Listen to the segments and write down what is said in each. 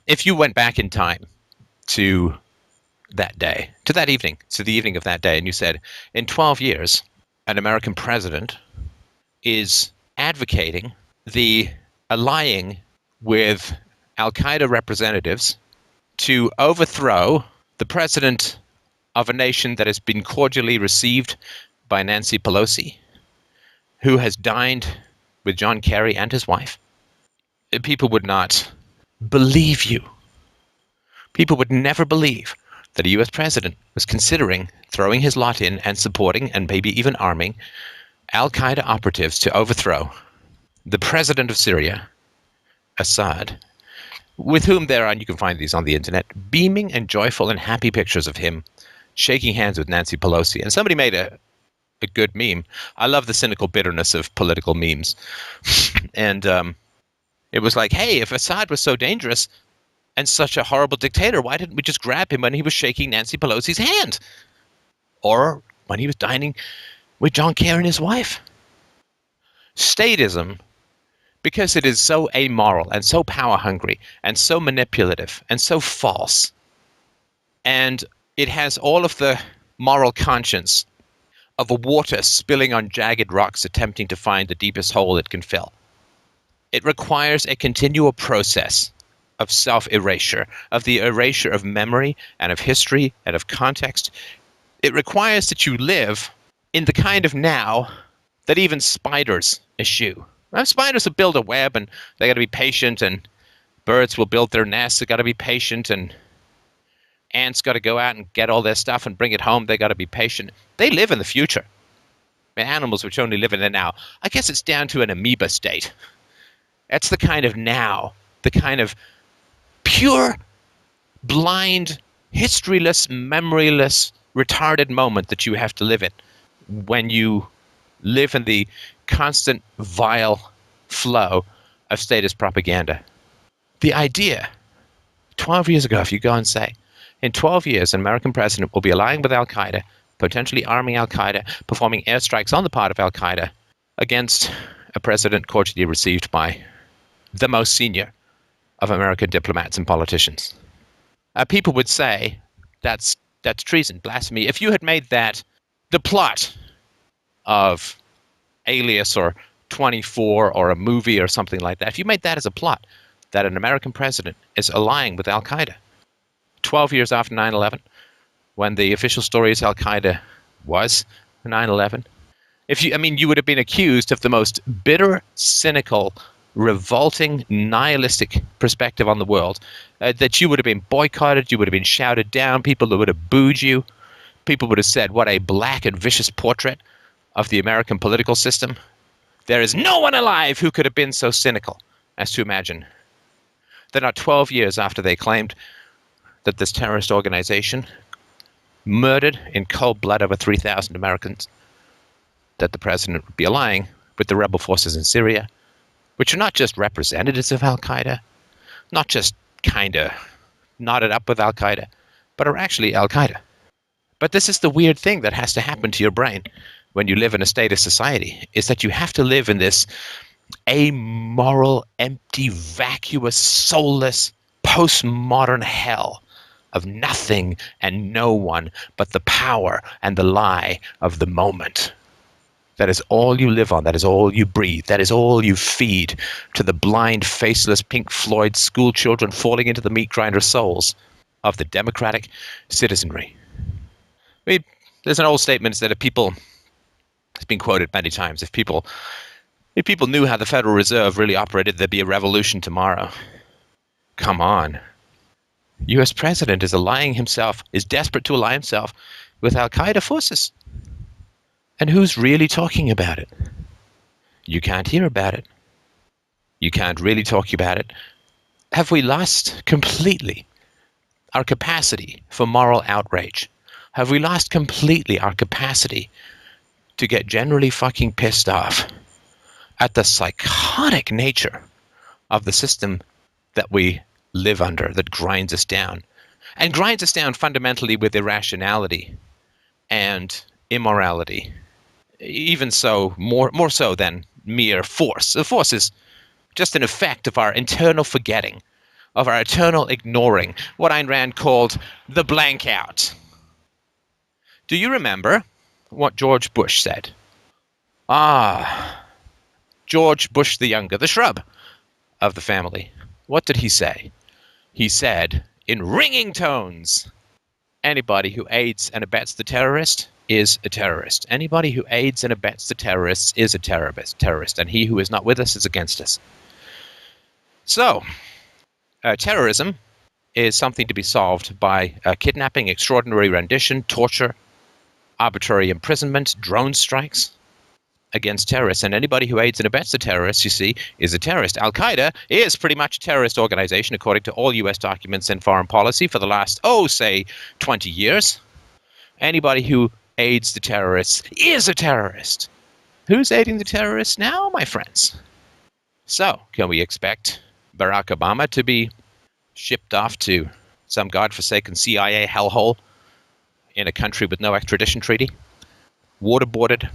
If you went back in time to that day, to that evening, to the evening of that day, and you said, in 12 years, an American president is advocating the allying with Al-Qaeda representatives to overthrow the president of a nation that has been cordially received by Nancy Pelosi, who has dined with John Kerry and his wife, people would not believe you. People would never believe that a US president was considering throwing his lot in and supporting and maybe even arming Al-Qaeda operatives to overthrow the president of Syria, Assad, with whom there are, and you can find these on the internet, beaming and joyful and happy pictures of him shaking hands with Nancy Pelosi. And somebody made a good meme. I love the cynical bitterness of political memes. And it was like, hey, if Assad was so dangerous and such a horrible dictator, why didn't we just grab him when he was shaking Nancy Pelosi's hand? Or when he was dining with John Kerry and his wife? Statism, because it is so amoral and so power-hungry and so manipulative and so false, and it has all of the moral conscience of a water spilling on jagged rocks attempting to find the deepest hole it can fill. It requires a continual process of self-erasure, of the erasure of memory and of history and of context. It requires that you live in the kind of now that even spiders eschew. Well, spiders will build a web and they got to be patient, and birds will build their nests, they got to be patient, and ants got to go out and get all their stuff and bring it home, they got to be patient. They live in the future. Animals which only live in the now. I guess it's down to an amoeba state. That's the kind of now, the kind of pure, blind, historyless, memoryless, retarded moment that you have to live in when you live in the constant, vile flow of statist propaganda. The idea, 12 years ago, if you go and say, in 12 years, an American president will be allying with Al-Qaeda, potentially arming Al-Qaeda, performing airstrikes on the part of Al-Qaeda against a president cordially received by the most senior of American diplomats and politicians. People would say that's treason, blasphemy. If you had made that the plot of Alias or 24 or a movie or something like that, if you made that as a plot, that an American president is allying with Al-Qaeda, 12 years after 9/11, when the official story is Al-Qaeda was 9/11, you would have been accused of the most bitter, cynical, revolting, nihilistic perspective on the world, that you would have been boycotted, you would have been shouted down, people would have booed you, people would have said, what a black and vicious portrait of the American political system. There is no one alive who could have been so cynical as to imagine that not 12 years after they claimed that this terrorist organization murdered in cold blood over 3,000 Americans, that the president would be allying with the rebel forces in Syria, which are not just representatives of Al-Qaeda, not just kind of knotted up with Al-Qaeda, but are actually Al-Qaeda. But this is the weird thing that has to happen to your brain when you live in a statist society, is that you have to live in this amoral, empty, vacuous, soulless, postmodern hell of nothing and no one but the power and the lie of the moment. That is all you live on. That is all you breathe. That is all you feed to the blind, faceless Pink Floyd school children falling into the meat grinder souls of the democratic citizenry. There's an old statement that it's been quoted many times, if people knew how the Federal Reserve really operated, there'd be a revolution tomorrow. Come on. U.S. president is desperate to ally himself with Al-Qaeda forces. And who's really talking about it? You can't hear about it. You can't really talk about it. Have we lost completely our capacity for moral outrage? Have we lost completely our capacity to get generally fucking pissed off at the psychotic nature of the system that we live under, that grinds us down? And grinds us down fundamentally with irrationality and immorality. Even so, more so than mere force. The force is just an effect of our internal forgetting of our eternal ignoring, what Ayn Rand called the blank out. Do you remember what George Bush said? George Bush the Younger, the shrub of the family. What did he say? He said, in ringing tones, anybody who aids and abets the terrorist is a terrorist. Anybody who aids and abets the terrorists is a terrorist, and he who is not with us is against us. So, terrorism is something to be solved by kidnapping, extraordinary rendition, torture, arbitrary imprisonment, drone strikes against terrorists. And anybody who aids and abets the terrorists, you see, is a terrorist. Al-Qaeda is pretty much a terrorist organization, according to all U.S. documents and foreign policy for the last, say, 20 years. Anybody who aids the terrorists is a terrorist. Who's aiding the terrorists now, my friends? So, can we expect Barack Obama to be shipped off to some godforsaken CIA hellhole in a country with no extradition treaty, waterboarded,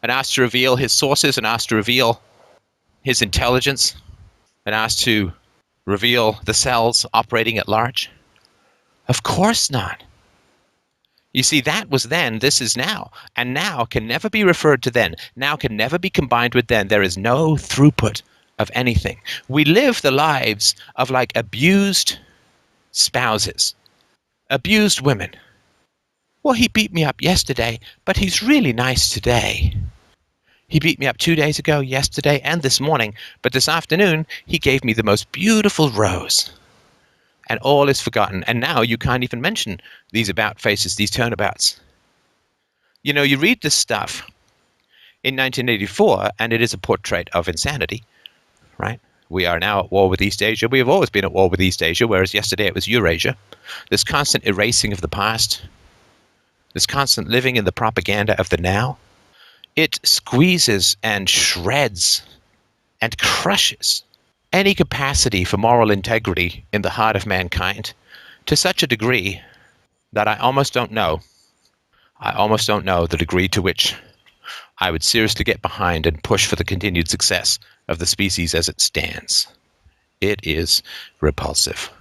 and asked to reveal his sources, and asked to reveal his intelligence, and asked to reveal the cells operating at large? Of course not. You see, that was then, this is now, and now can never be referred to then. Now can never be combined with then. There is no throughput of anything. We live the lives of like abused spouses, abused women. Well, he beat me up yesterday, but he's really nice today. He beat me up 2 days ago, yesterday, and this morning, but this afternoon he gave me the most beautiful rose. And all is forgotten. And now you can't even mention these about faces, these turnabouts. You know, you read this stuff in 1984, and it is a portrait of insanity, right? We are now at war with East Asia. We have always been at war with East Asia, whereas yesterday it was Eurasia. This constant erasing of the past, this constant living in the propaganda of the now, it squeezes and shreds and crushes any capacity for moral integrity in the heart of mankind to such a degree that I almost don't know the degree to which I would seriously get behind and push for the continued success of the species as it stands. It is repulsive.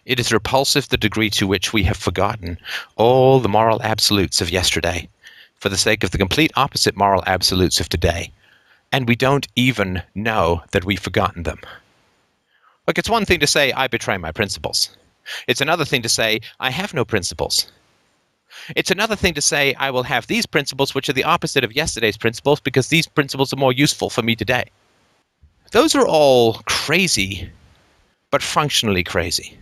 It is repulsive the degree to which we have forgotten all the moral absolutes of yesterday for the sake of the complete opposite moral absolutes of today. And we don't even know that we've forgotten them. Look, it's one thing to say, I betray my principles. It's another thing to say, I have no principles. It's another thing to say, I will have these principles which are the opposite of yesterday's principles because these principles are more useful for me today. Those are all crazy, but functionally crazy.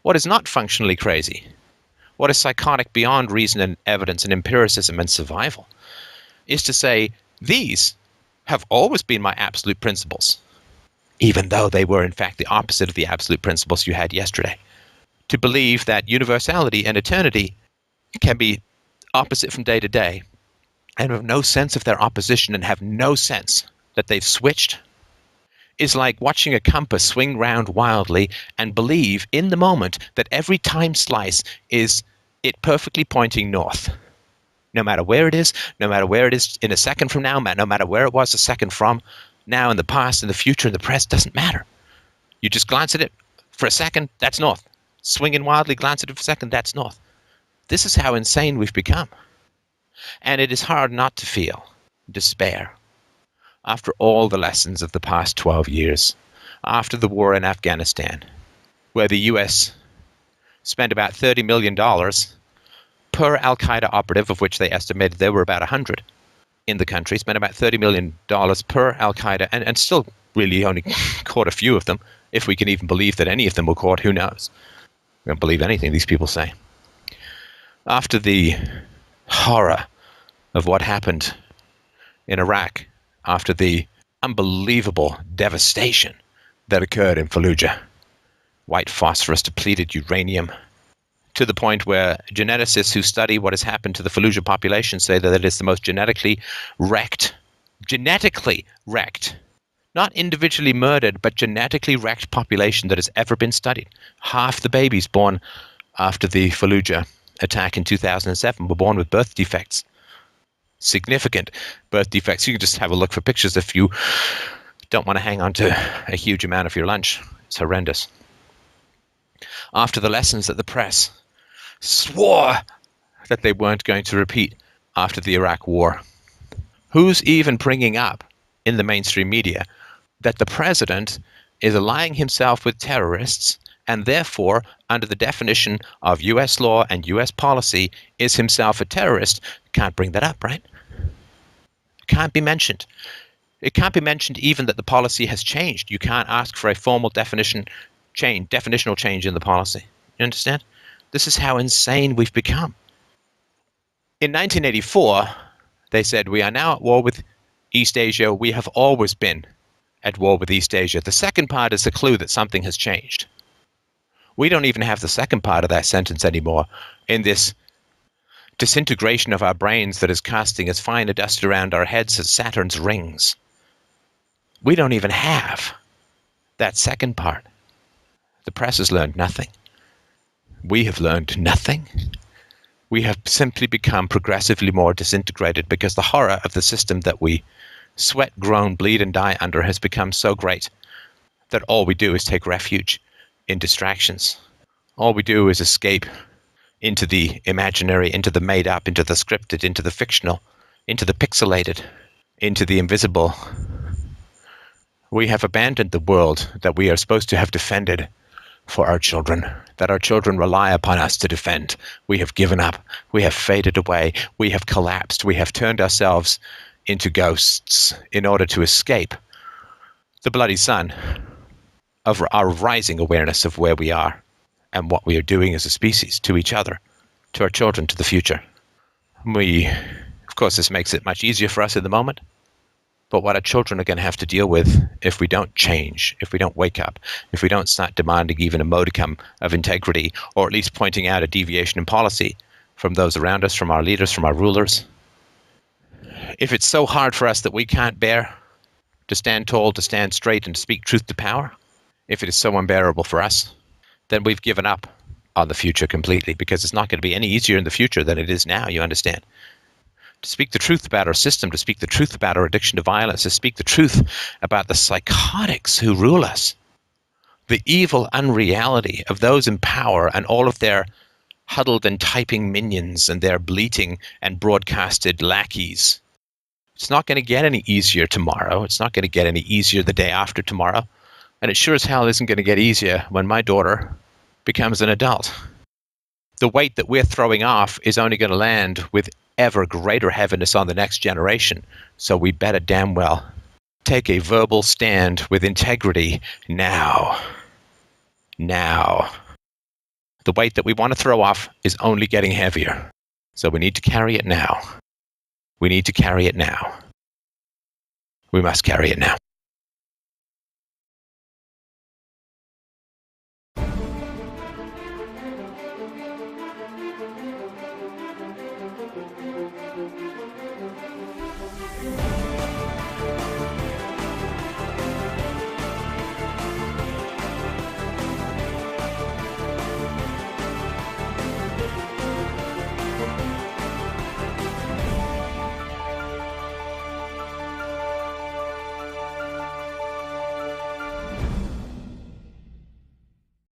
What is not functionally crazy, what is psychotic beyond reason and evidence and empiricism and survival, is to say, these have always been my absolute principles, even though they were in fact the opposite of the absolute principles you had yesterday. To believe that universality and eternity can be opposite from day to day and have no sense of their opposition and have no sense that they've switched is like watching a compass swing round wildly and believe in the moment that every time slice is it perfectly pointing north. No matter where it is, no matter where it is in a second from now, no matter where it was a second from, now in the past, in the future, in the present, doesn't matter. You just glance at it for a second, that's north. Swinging wildly, glance at it for a second, that's north. This is how insane we've become. And it is hard not to feel despair after all the lessons of the past 12 years, after the war in Afghanistan, where the U.S. spent about $30 million per Al-Qaeda operative, of which they estimated there were about 100 in the country, spent about $30 million per Al-Qaeda, and still really only caught a few of them, if we can even believe that any of them were caught, who knows? We don't believe anything these people say. After the horror of what happened in Iraq, after the unbelievable devastation that occurred in Fallujah, white phosphorus, depleted uranium, to the point where geneticists who study what has happened to the Fallujah population say that it is the most genetically wrecked, not individually murdered, but genetically wrecked population that has ever been studied. Half the babies born after the Fallujah attack in 2007 were born with birth defects. Significant birth defects. You can just have a look for pictures if you don't want to hang on to a huge amount of your lunch. It's horrendous. After the lessons that the press swore that they weren't going to repeat after the Iraq War. Who's even bringing up in the mainstream media that the president is allying himself with terrorists and therefore, under the definition of US law and US policy, is himself a terrorist? Can't bring that up, right? Can't be mentioned. It can't be mentioned even that the policy has changed. You can't ask for a formal definitional change in the policy. You understand? This is how insane we've become. In 1984, they said, we are now at war with East Asia. We have always been at war with East Asia. The second part is the clue that something has changed. We don't even have the second part of that sentence anymore in this disintegration of our brains that is casting as fine a dust around our heads as Saturn's rings. We don't even have that second part. The press has learned nothing. We have learned nothing. We have simply become progressively more disintegrated because the horror of the system that we sweat, groan, bleed, and die under has become so great that all we do is take refuge in distractions. All we do is escape into the imaginary, into the made up, into the scripted, into the fictional, into the pixelated, into the invisible. We have abandoned the world that we are supposed to have defended for our children, that our children rely upon us to defend. We have given up. We have faded away. We have collapsed. We have turned ourselves into ghosts in order to escape the bloody sun of our rising awareness of where we are and what we are doing as a species to each other, to our children, to the future. Of course, this makes it much easier for us in the moment, but what our children are going to have to deal with if we don't change, if we don't wake up, if we don't start demanding even a modicum of integrity, or at least pointing out a deviation in policy from those around us, from our leaders, from our rulers. If it's so hard for us that we can't bear to stand tall, to stand straight, and to speak truth to power, if it is so unbearable for us, then we've given up on the future completely, because it's not going to be any easier in the future than it is now, you understand? To speak the truth about our system, to speak the truth about our addiction to violence, to speak the truth about the psychotics who rule us, the evil unreality of those in power and all of their huddled and typing minions and their bleating and broadcasted lackeys. It's not going to get any easier tomorrow. It's not going to get any easier the day after tomorrow. And it sure as hell isn't going to get easier when my daughter becomes an adult. The weight that we're throwing off is only going to land with ever greater heaviness on the next generation. So we better damn well take a verbal stand with integrity now. Now. The weight that we want to throw off is only getting heavier. So we need to carry it now. We need to carry it now. We must carry it now.